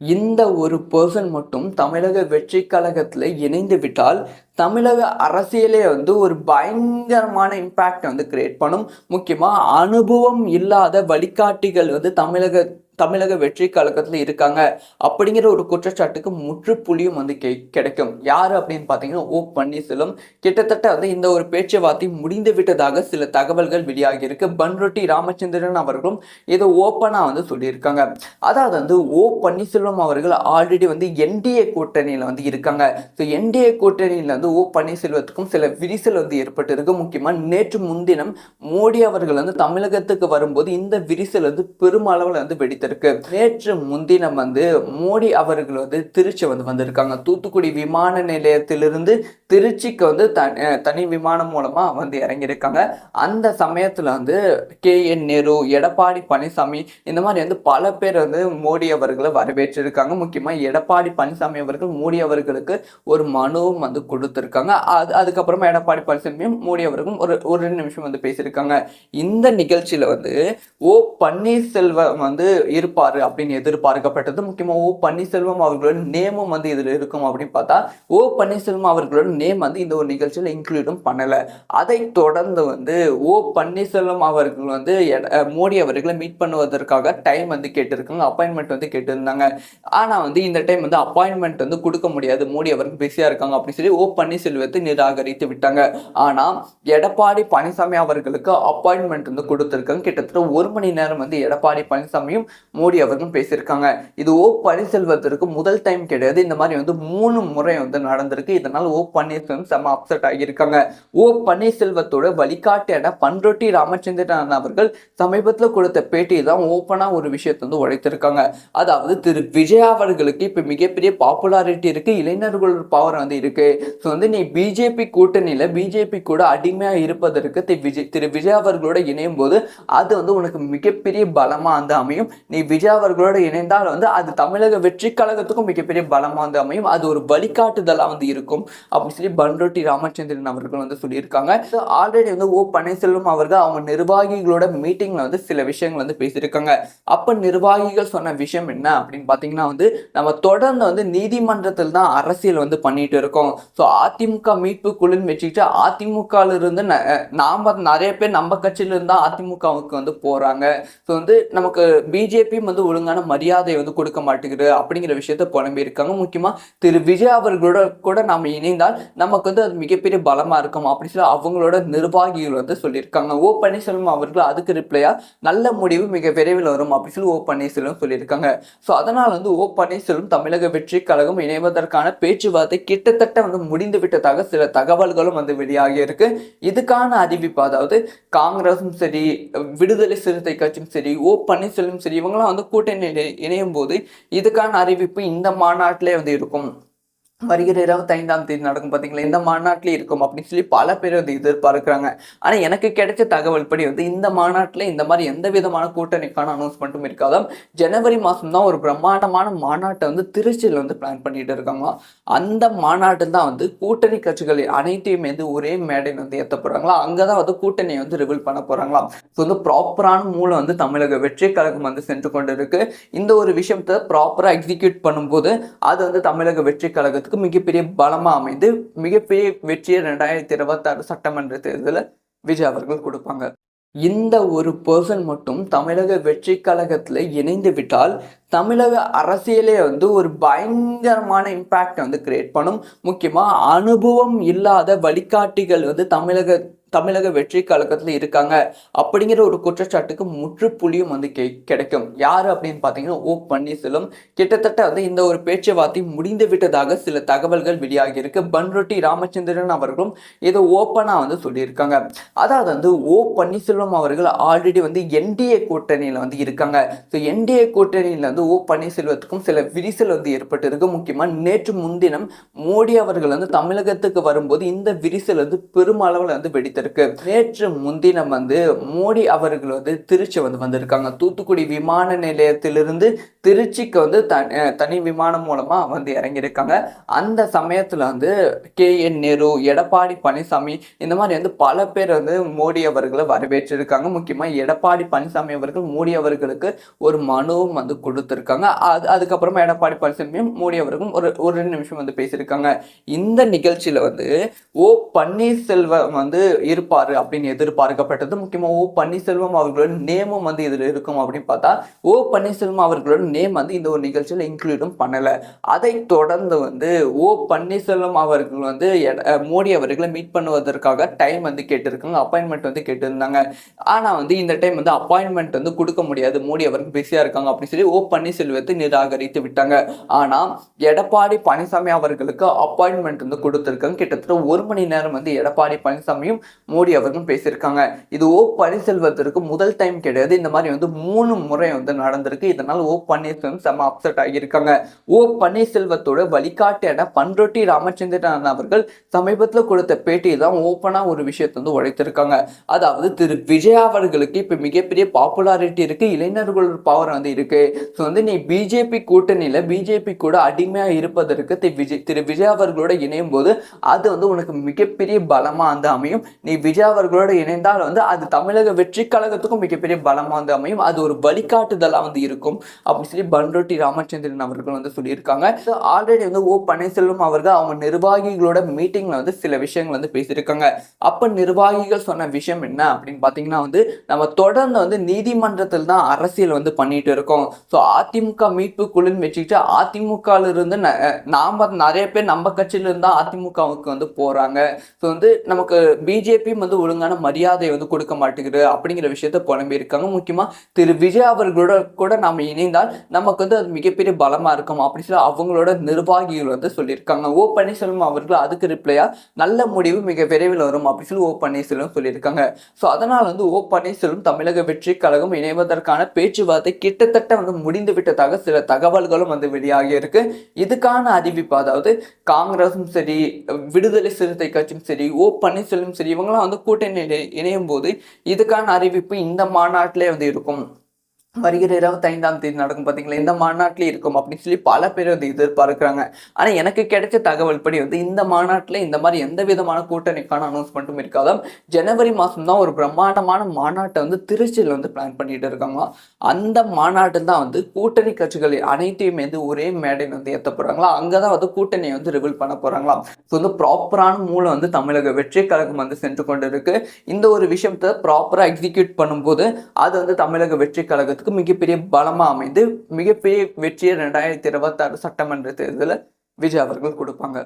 இந்த ஒரு பெர்சன் மட்டும் தமிழக வெற்றி கழகத்துல இணைந்து விட்டால் தமிழக அரசியலே வந்து ஒரு பயங்கரமான இம்பாக்ட் வந்து கிரியேட் பண்ணும். முக்கியமா அனுபவம் இல்லாத வழிகாட்டிகள் வந்து தமிழக வெற்றி கழகத்துல இருக்காங்க அப்படிங்கிற ஒரு குற்றச்சாட்டுக்கு முற்றுப்புள்ளியும் வந்து கிடைக்கும். யாரு அப்படின்னு பாத்தீங்கன்னா பன்னீர்செல்வம். கிட்டத்தட்ட வந்து இந்த ஒரு பேச்சுவார்த்தை முடிந்து விட்டதாக சில தகவல்கள் வெளியாகி இருக்கு. பன்ருட்டி ராமச்சந்திரன் அவர்களும் ஏதோ ஓப்பனா வந்து சொல்லியிருக்காங்க. அதாவது வந்து பன்னீர்செல்வம் அவர்கள் ஆல்ரெடி வந்து என்டிஏ கூட்டணியில வந்து இருக்காங்க. ஸோ என்டிஏ கூட்டணியில வந்து பன்னீர்செல்வத்துக்கும் சில விரிசல் வந்து ஏற்பட்டு இருக்கு. முக்கியமா நேற்று முன்தினம் மோடி அவர்கள் வந்து தமிழகத்துக்கு வரும்போது இந்த விரிசல் வந்து பெருமளவில் வந்து வெடித்திருக்கு. நேற்று முன்தினம் வந்து மோடி அவர்கள் வந்து திருச்சி வந்து வந்திருக்காங்க. தூத்துக்குடி விமான நிலையத்திலிருந்து திருச்சிக்கு வந்து தனி விமானம் மூலமா வந்து இறங்கியிருக்காங்க. அந்த சமயத்துல வந்து KN நேரு, எடப்பாடி பழனிசாமி இந்த மாதிரி வந்து பல பேர் வந்து மோடி அவர்களை வரவேற்றிருக்காங்க. முக்கியமா எடப்பாடி பழனிசாமி அவர்கள் மோடி அவர்களுக்கு ஒரு மனுவும் வந்து கொடுத்திருக்காங்க. அதுக்கப்புறமா எடப்பாடி பழனிசாமியும் மோடி அவர்களும் ஒரு 2 நிமிஷம் வந்து பேசியிருக்காங்க. இந்த நிகழ்ச்சியில வந்து பன்னீர்செல்வம் வந்து இருப்பாரு அப்படின்னு எதிர்பார்க்கப்பட்டது. முக்கியமா பன்னீர்செல்வம் அவர்களோட நேமும் வந்து இதுல இருக்கும் அப்படின்னு பார்த்தா பன்னீர்செல்வம் அவர்களோட நேம் வந்து இந்த ஒரு நிகழ்ச்சியில இன்க்ளூடும் பண்ணல. அதை தொடர்ந்து வந்து பன்னீர்செல்வம் அவர்கள் வந்து மோடி அவர்களை மீட் பண்ணுவதற்காக டைம் வந்து கேட்டிருக்காங்க, அப்பாயின்மெண்ட் வந்து கேட்டிருந்தாங்க. ஆனா வந்து இந்த டைம் வந்து அப்பாயின்மெண்ட் வந்து கொடுக்க முடியாது, மோடி அவர்கள் பிஸியா இருக்காங்க அப்படின்னு சொல்லி பன்னீர்செல்வத்தை நிராகரித்து விட்டாங்க. ஆனா எடப்பாடி பழனிசாமி அவர்களுக்கு அப்பாயின்மெண்ட் வந்து கொடுத்திருக்காங்க. கிட்டத்தட்ட 1 மணி நேரம் வந்து எடப்பாடி பழனிசாமியும் மோடி அவர்களும் பேசியிருக்காங்க. இது பன்னீர்செல்வத்திற்கு முதல் டைம் கிடையாது. இந்த மாதிரி வந்து 3 முறை வந்து நடந்திருக்கு. இதனால பன்னீர்செல்வம் செம அப்செட் ஆகியிருக்காங்க. பன்னீர்செல்வத்தோட வழிகாட்டியான பன்ருட்டி ராமச்சந்திரன் அவர்கள் சமீபத்தில் கொடுத்த பேட்டி தான் ஓப்பனா ஒரு விஷயத்தை வந்து உழைத்திருக்காங்க. அதாவது திரு விஜய் அவர்களுக்கு இப்ப மிகப்பெரிய பாப்புலாரிட்டி இருக்கு, இளைஞர்கள் பவர் வந்து இருக்கு. ஸோ வந்து நீ பிஜேபி கூட்டணியில பிஜேபி கூட அடிமையா இருப்பதற்கு திரு விஜய் அவர்களோட இணையும் போது அது வந்து உனக்கு மிகப்பெரிய பலமா வந்து அமையும். நீ விஜய் அவர்களோட இணைந்தால் வந்து அது தமிழக வெற்றி கழகத்துக்கும் மிகப்பெரிய பலமா வந்து அமையும். அது ஒரு வழிகாட்டுதலா வந்து இருக்கும் அப்படின்னு சொல்லி பன்ருட்டி ராமச்சந்திரன் அவர்கள் வந்து சொல்லியிருக்காங்க. ஆல்ரெடி வந்து பன்னீர்செல்வம் அவர்கள் அவங்க நிர்வாகிகளோட மீட்டிங்ல வந்து சில விஷயங்கள் வந்து பேசியிருக்காங்க. அப்ப நிர்வாகிகள் சொன்ன விஷயம் என்ன அப்படின்னு பாத்தீங்கன்னா வந்து நம்ம தொடர்ந்து வந்து நீதிமன்றத்தில் தான் அரசியல் வந்து பண்ணிட்டு இருக்கோம். ஸோ அதிமுக மீட்பு குழுன்னு வச்சுக்கிட்டு அதிமுக இருந்து நாம நிறைய பேர் நம்ம கட்சியில இருந்தா அதிமுகவுக்கு வந்து போறாங்க. ஸோ வந்து நமக்கு பிஜேபியும் வந்து ஒழுங்கான மரியாதை வந்து கொடுக்க மாட்டேங்குது அப்படிங்கிற விஷயத்த புலம்பி இருக்காங்க. முக்கியமா திரு விஜய் அவர்களோட கூட நாம இணைந்தால் நமக்கு வந்து அது மிகப்பெரிய பலமா இருக்கும் அப்படின்னு சொல்லி அவங்களோட நிர்வாகிகள் வந்து சொல்லியிருக்காங்க. பன்னீர்செல்வம் அவர்கள் அதுக்கு ரிப்ளையா நல்ல முடிவு மிக விரைவில் வரும் அப்படின்னு சொல்லி பன்னீர்செல்வம் சொல்லியிருக்காங்க. ஸோ அதனால வந்து பன்னீர்செல்வம் தமிழக வெற்றி கழகம் இணைவதற்கான பேச்சுவார்த்தை கிட்டத்தட்ட வந்து முடிந்து விட்டதாக சில தகவல்களும் வந்து வெளியாகி இருக்கு. இதுக்கான அறிவிப்பு, அதாவது காங்கிரஸும் சரி, விடுதலை சிறுத்தை கட்சியும் சரி, பன்னீர்செல்வம் சரி, இவங்களாம் வந்து கூட்டணியில் இணையும் போது இதுக்கான அறிவிப்பு இந்த மாநாட்டிலே வந்து இருக்கும். வருகிற 25ஆம் தேதி நடக்கும் பார்த்தீங்களா, இந்த மாநாட்டிலே இருக்கும் அப்படின்னு சொல்லி பல பேர் வந்து எதிர்பார்க்கிறாங்க. ஆனா எனக்கு கிடைச்ச தகவல் படி வந்து இந்த மாநாட்டில் இந்த மாதிரி எந்த விதமான கூட்டணிக்கான அனௌன்ஸ்மெண்ட்டும் இருக்காதாம். ஜனவரி மாதம் தான் ஒரு பிரம்மாண்டமான மாநாட்டை வந்து திருச்சியில் வந்து பிளான் பண்ணிட்டு இருக்காங்க. அந்த மாநாட்டில் தான் வந்து கூட்டணி கட்சிகள் அனைத்தையும் வந்து ஒரே மேடையில் வந்து ஏற்ற போறாங்களா, அங்கதான் வந்து கூட்டணியை வந்து ரிவீல் பண்ண போறாங்களாம். ஸோ வந்து ப்ராப்பரான மூலம் வந்து தமிழக வெற்றி கழகம் வந்து சென்று கொண்டு இருக்கு. இந்த ஒரு விஷயத்தை ப்ராப்பரா எக்ஸிக்யூட் பண்ணும்போது அது வந்து தமிழக வெற்றி கழகத்துக்கு மிகப்பெரிய பலமா அமைந்து மிகப்பெரிய வெற்றியை 2026 சட்டமன்ற தேர்தலில் விஜய் அவர்கள் கொடுப்பாங்க. இந்த ஒரு பெர்சன் மட்டும் தமிழக வெற்றி கழகத்துல இணைந்து விட்டால் தமிழக அரசியலே வந்து ஒரு பயங்கரமான இம்பாக்ட் வந்து கிரியேட் பண்ணும். முக்கியமா அனுபவம் இல்லாத வழிகாட்டிகள் வந்து தமிழக வெற்றி கழகத்துல இருக்காங்க அப்படிங்கிற ஒரு குற்றச்சாட்டுக்கு முற்றுப்புள்ளியும் வந்து கிடைக்கும். யாரு அப்படின்னு பாத்தீங்கன்னா பன்னீர்செல்வம். கிட்டத்தட்ட வந்து இந்த ஒரு பேச்சுவார்த்தை முடிந்து விட்டதாக சில தகவல்கள் வெளியாகி இருக்கு. பன்ருட்டி ராமச்சந்திரன் அவர்களும் ஏதோ ஓப்பனா வந்து சொல்லியிருக்காங்க. அதாவது வந்து பன்னீர்செல்வம் அவர்கள் ஆல்ரெடி வந்து என்டிஏ கூட்டணியில வந்து இருக்காங்க. ஸோ என்டிஏ கூட்டணியில வந்து பன்னீர்செல்வத்துக்கும் சில விரிசல் வந்து ஏற்பட்டு இருக்கு. முக்கியமா நேற்று முன்தினம் மோடி அவர்கள் வந்து தமிழகத்துக்கு வரும்போது இந்த விரிசல் வந்து பெருமளவில் வந்து வெடித்து தெரிவித்திருக்கு. நேற்று முன்தினம் மோடி அவர்கள் திருச்சி வந்திருக்காங்க. தூத்துக்குடி விமான நிலையத்திலிருந்து திருச்சிக்கு தனி விமானம் மூலமா இறங்கியிருக்காங்க. அந்த சமயத்துல KN நேரு, எடப்பாடி பழனிசாமி இந்த மாதிரி பல பேர் மோடி அவர்களை வரவேற்றிருக்காங்க. முக்கியமா எடப்பாடி பழனிசாமி அவர்கள் மோடி அவர்களுக்கு ஒரு மனுவும் கொடுத்திருக்காங்க. அதுக்கப்புறமா எடப்பாடி பழனிசாமியும் மோடி அவர்களும் ஒரு 2 நிமிஷம் பேசியிருக்காங்க. இந்த நிகழ்ச்சியில ஓ பன்னீர்செல்வம் இருப்பாரு அப்படின்னு எதிர்பார்க்கப்பட்டது. முக்கியமா ஓ பன்னீர்செல்வம் அவர்களோட நேமும் இதுல இருக்கும் அப்படின்னு பார்த்தா ஓ பன்னீர்செல்வம் அவர்களோட நேம் இந்த ஒரு நிகழ்ச்சியில இன்க்ளூடும் பண்ணல. அதை தொடர்ந்து ஓ பன்னீர்செல்வம் அவர்கள் மோடி அவர்களை மீட் பண்ணுவதற்காக டைம் கேட்டிருக்காங்க, அப்பாயின்மெண்ட் கேட்டிருந்தாங்க. ஆனா இந்த டைம் அப்பாயின்மெண்ட் கொடுக்க முடியாது, மோடி அவர்கள் பிஸியா இருக்காங்க அப்படின்னு சொல்லி ஓ பன்னீர்செல்வத்தை நிராகரித்து விட்டாங்க. ஆனா எடப்பாடி பழனிசாமி அவர்களுக்கு அப்பாயின்மெண்ட் கொடுத்திருக்காங்க. கிட்டத்தட்ட 1 மணி நேரம் எடப்பாடி பழனிசாமியும் மோடி அவர்களும் பேசியிருக்காங்க. இது ஓ பன்னீர்செல்வத்திற்கு முதல் டைம் கிடையாது. இந்த மாதிரி 3 முறை நடந்திருக்கு. இதனால் ஓ பன்னீர்செல்வம் செம அப்செட் ஆகியிருக்காங்க. ஓ பன்னீர்செல்வத்தோட வழிகாட்டியான பண்ருட்டி ராமச்சந்திரன் அவர்கள் சமீபத்தில் கொடுத்த பேட்டி தான் ஓப்பனா ஒரு விஷயத்தை உழைத்திருக்காங்க. அதாவது திரு விஜய் அவர்களுக்கு இப்ப மிகப்பெரிய பாப்புலாரிட்டி இருக்கு, இளைஞர்களோட பவர் இருக்கு. ஸோ நீ பிஜேபி கூட்டணியில பிஜேபி கூட அடிமையா இருப்பதற்கு திரு விஜய் அவர்களோட இணையும் போது அது உனக்கு மிகப்பெரிய பலமா அமையும். நீ விஜய் அவர்களோட இணைந்தால் அது தமிழக வெற்றி கழகத்துக்கும் மிகப்பெரிய பலமா அமையும். அது ஒரு வழிகாட்டுதலா இருக்கும் அப்படின்னு சொல்லி பண்ருட்டி ராமச்சந்திரன் அவர்கள் சொல்லியிருக்காங்க. ஆல்ரெடி ஓ பன்னீர்செல்வம் அவர்கள் அவங்க நிர்வாகிகளோட மீட்டிங்ல சில விஷயங்கள் பேசியிருக்காங்க. அப்ப நிர்வாகிகள் சொன்ன விஷயம் என்ன அப்படின்னு பாத்தீங்கன்னா நம்ம தொடர்ந்து நீதிமன்றத்தில் தான் அரசியல் பண்ணிட்டு இருக்கோம். ஸோ அதிமுக மீட்பு குழுன்னு வச்சுக்கிட்டு அதிமுகல இருந்து நாம நிறைய பேர் நம்ம கட்சியில இருந்தா அதிமுகவுக்கு போறாங்க. ஸோ நமக்கு பிஜேபியும் ஒழுங்கான மரியாதை கொடுக்க மாட்டேங்குது அப்படிங்கிற விஷயத்த புலம்பி இருக்காங்க. முக்கியமா திரு விஜய் அவர்களோட கூட நாம இணைந்தால் நமக்கு அது மிகப்பெரிய பலமா இருக்கும் அப்படின்னு சொல்லி அவங்களோட நிர்வாகிகள் சொல்லியிருக்காங்க. ஓ பன்னீர்செல்வம் அவர்கள் அதுக்கு ரிப்ளையா நல்ல முடிவு மிக விரைவில் வரும் அப்படின்னு சொல்லி ஓ பன்னீர்செல்வம் சொல்லியிருக்காங்க. ஸோ அதனால ஓ பன்னீர்செல்வம் தமிழக வெற்றி கழகம் இணைவதற்கான பேச்சுவார்த்தை கிட்டத்தட்ட முடிந்து விட்டதாக சில தகவல்களும் வெளியாகி இருக்கு. இதுக்கான அறிவிப்பு, அதாவது காங்கிரஸும் சரி, விடுதலை சிறுத்தை கட்சியும் சரி, ஓ பன்னீர்செல்வம் சரி, இவங்களாம் கூட்டணியில் இணையும் போது இதுக்கான அறிவிப்பு இந்த மாநாட்டிலே இருக்கும். வருகிற 25ஆம் தேதி நடக்கும் பார்த்தீங்களா, இந்த மாநாட்டிலே இருக்கும் அப்படின்னு சொல்லி பல பேர் எதிர்பார்க்கிறாங்க. ஆனால் எனக்கு கிடைச்ச தகவல் படி இந்த மாநாட்டில் இந்த மாதிரி எந்த விதமான கூட்டணிக்கான அனௌன்ஸ்மெண்ட்டும் இருக்காதாம். ஜனவரி மாதம் தான் ஒரு பிரம்மாண்டமான மாநாட்டை திருச்சியில் பிளான் பண்ணிட்டு இருக்காங்க. அந்த மாநாட்டில் தான் கூட்டணி கட்சிகள் அனைத்தையும் ஒரே மேடையில் ஏற்ற போறாங்களா, அங்கதான் கூட்டணியை ரிவீல் பண்ண போறாங்களாம். ஸோ ப்ராப்பரான மூலம் தமிழக வெற்றி கழகம் சென்று கொண்டு இருக்கு. இந்த ஒரு விஷயத்தை ப்ராப்பரா எக்ஸிக்யூட் பண்ணும்போது அது தமிழக வெற்றி கழகத்துக்கு மிகப்பெரிய பலமா அமைந்து மிகப்பெரிய வெற்றியை 2026 சட்டமன்ற தேர்தலில் விஜய் அவர்கள் கொடுப்பாங்க.